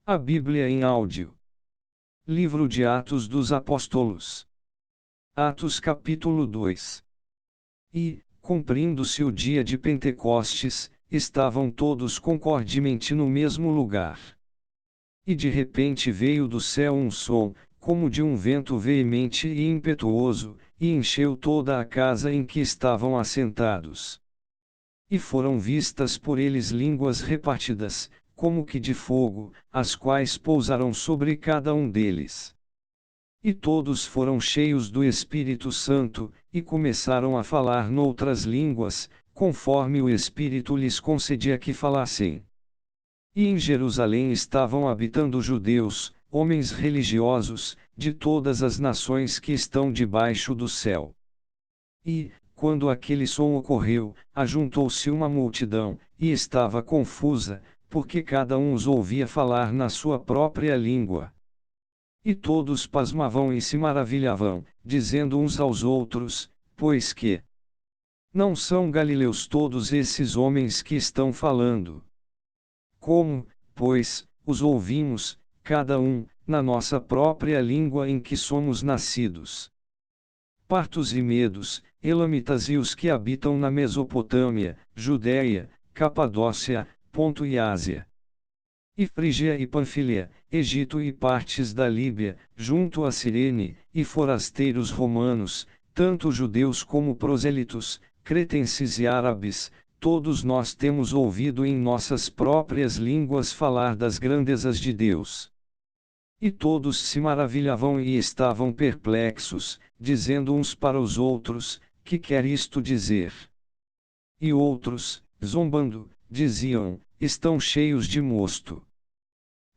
A Bíblia em áudio. Livro de Atos dos Apóstolos. Atos capítulo 2. E, cumprindo-se o dia de Pentecostes, estavam todos concordemente no mesmo lugar. E de repente veio do céu um som, como de um vento veemente e impetuoso, e encheu toda a casa em que estavam assentados. E foram vistas por eles línguas repartidas, como que de fogo, as quais pousaram sobre cada um deles. E todos foram cheios do Espírito Santo, e começaram a falar noutras línguas, conforme o Espírito lhes concedia que falassem. E em Jerusalém estavam habitando judeus, homens religiosos, de todas as nações que estão debaixo do céu. E, quando aquele som ocorreu, ajuntou-se uma multidão, e estava confusa, porque cada um os ouvia falar na sua própria língua. E todos pasmavam e se maravilhavam, dizendo uns aos outros: pois que não são galileus todos esses homens que estão falando? Como, pois, os ouvimos, cada um, na nossa própria língua em que somos nascidos? Partos e medos, elamitas e os que habitam na Mesopotâmia, Judéia, Capadócia, Ponto e Ásia. E Frígia e Panfilia, Egito e partes da Líbia, junto a Cirene, e forasteiros romanos, tanto judeus como prosélitos, cretenses e árabes, todos nós temos ouvido em nossas próprias línguas falar das grandezas de Deus. E todos se maravilhavam e estavam perplexos, dizendo uns para os outros: que quer isto dizer? E outros, zombando, diziam: estão cheios de mosto.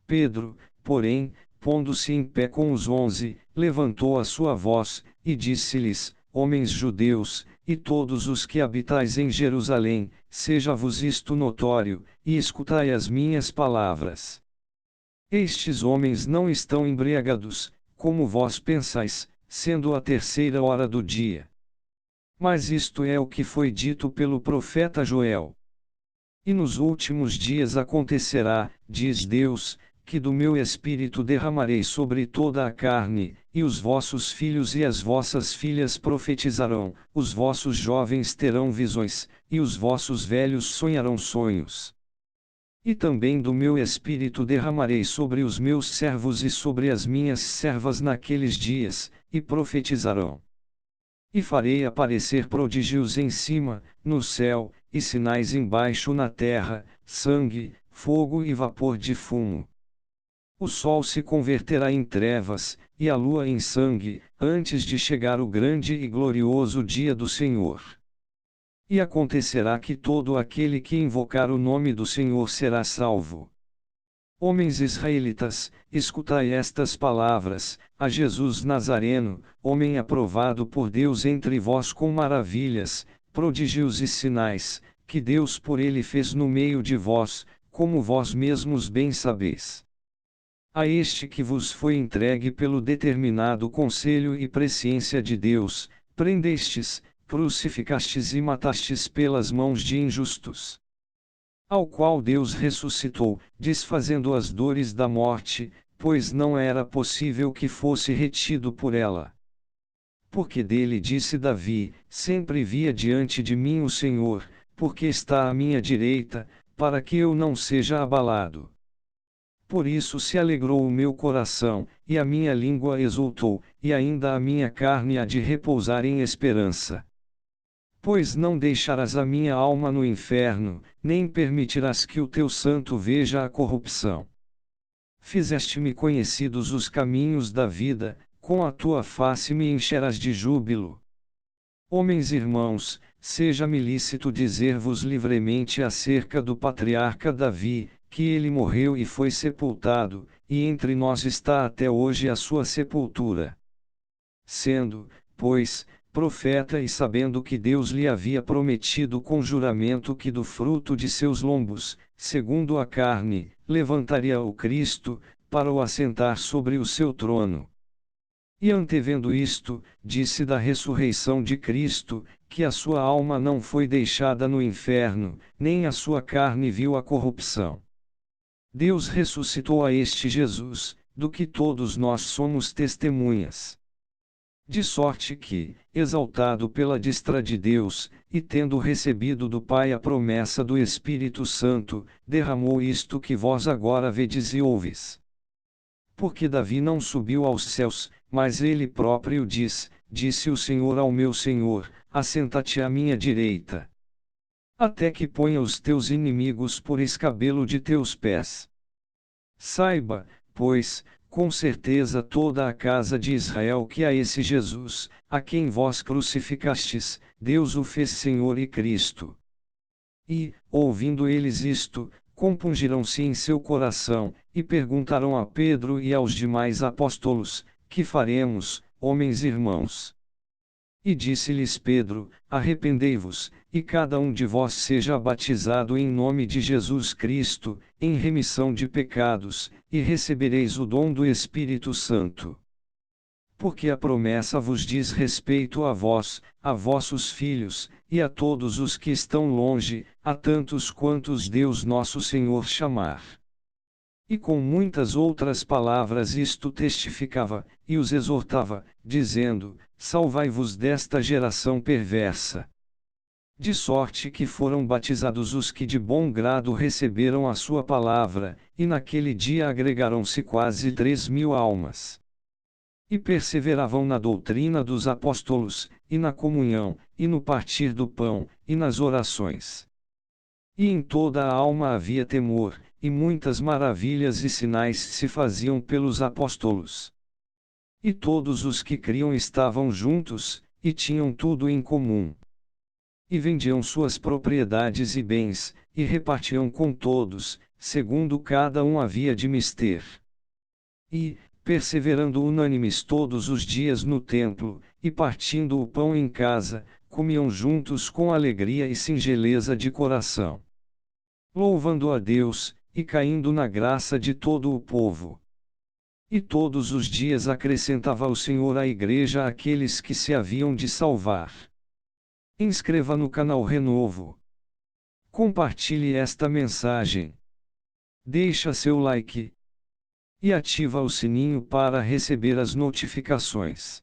Pedro, porém, pondo-se em pé com os 11, levantou a sua voz, e disse-lhes: homens judeus, e todos os que habitais em Jerusalém, seja-vos isto notório, e escutai as minhas palavras. Estes homens não estão embriagados, como vós pensais, sendo a 3ª hora do dia. Mas isto é o que foi dito pelo profeta Joel. E nos últimos dias acontecerá, diz Deus, que do meu espírito derramarei sobre toda a carne, e os vossos filhos e as vossas filhas profetizarão, os vossos jovens terão visões, e os vossos velhos sonharão sonhos. E também do meu espírito derramarei sobre os meus servos e sobre as minhas servas naqueles dias, e profetizarão. E farei aparecer prodígios em cima, no céu, e sinais embaixo na terra, sangue, fogo e vapor de fumo. O sol se converterá em trevas, e a lua em sangue, antes de chegar o grande e glorioso dia do Senhor. E acontecerá que todo aquele que invocar o nome do Senhor será salvo. Homens israelitas, escutai estas palavras: a Jesus Nazareno, homem aprovado por Deus entre vós com maravilhas, prodígios e sinais, que Deus por ele fez no meio de vós, como vós mesmos bem sabeis. A este que vos foi entregue pelo determinado conselho e presciência de Deus, prendestes, crucificastes e matastes pelas mãos de injustos. Ao qual Deus ressuscitou, desfazendo as dores da morte, pois não era possível que fosse retido por ela. Porque dele disse Davi: sempre via diante de mim o Senhor, porque está à minha direita, para que eu não seja abalado. Por isso se alegrou o meu coração, e a minha língua exultou, e ainda a minha carne há de repousar em esperança. Pois não deixarás a minha alma no inferno, nem permitirás que o teu santo veja a corrupção. Fizeste-me conhecidos os caminhos da vida, com a tua face me encherás de júbilo. Homens irmãos, seja-me lícito dizer-vos livremente acerca do patriarca Davi, que ele morreu e foi sepultado, e entre nós está até hoje a sua sepultura. Sendo, pois, profeta e sabendo que Deus lhe havia prometido com juramento que do fruto de seus lombos, segundo a carne, levantaria o Cristo, para o assentar sobre o seu trono. E antevendo isto, disse da ressurreição de Cristo, que a sua alma não foi deixada no inferno, nem a sua carne viu a corrupção. Deus ressuscitou a este Jesus, do que todos nós somos testemunhas. De sorte que, exaltado pela destra de Deus, e tendo recebido do Pai a promessa do Espírito Santo, derramou isto que vós agora vedes e ouves. Porque Davi não subiu aos céus, mas ele próprio disse o Senhor ao meu Senhor, assenta-te à minha direita. Até que ponha os teus inimigos por escabelo de teus pés. Saiba, pois, com certeza toda a casa de Israel que a esse Jesus, a quem vós crucificastes, Deus o fez Senhor e Cristo. E, ouvindo eles isto, compungiram-se em seu coração, e perguntaram a Pedro e aos demais apóstolos: Que faremos, homens irmãos? E disse-lhes Pedro: Arrependei-vos, e cada um de vós seja batizado em nome de Jesus Cristo, em remissão de pecados, e recebereis o dom do Espírito Santo. Porque a promessa vos diz respeito a vós, a vossos filhos, e a todos os que estão longe, a tantos quantos Deus nosso Senhor chamar. E com muitas outras palavras isto testificava, e os exortava, dizendo: Salvai-vos desta geração perversa. De sorte que foram batizados os que de bom grado receberam a sua palavra, e naquele dia agregaram-se quase 3.000 almas. E perseveravam na doutrina dos apóstolos, e na comunhão, e no partir do pão, e nas orações. E em toda a alma havia temor, e muitas maravilhas e sinais se faziam pelos apóstolos. E todos os que criam estavam juntos, e tinham tudo em comum. E vendiam suas propriedades e bens, e repartiam com todos, segundo cada um havia de mister. E, perseverando unânimes todos os dias no templo, e partindo o pão em casa, comiam juntos com alegria e singeleza de coração, louvando a Deus, e caindo na graça de todo o povo. E todos os dias acrescentava o Senhor à igreja aqueles que se haviam de salvar. Inscreva no canal Renovo. Compartilhe esta mensagem. Deixa seu like. E ativa o sininho para receber as notificações.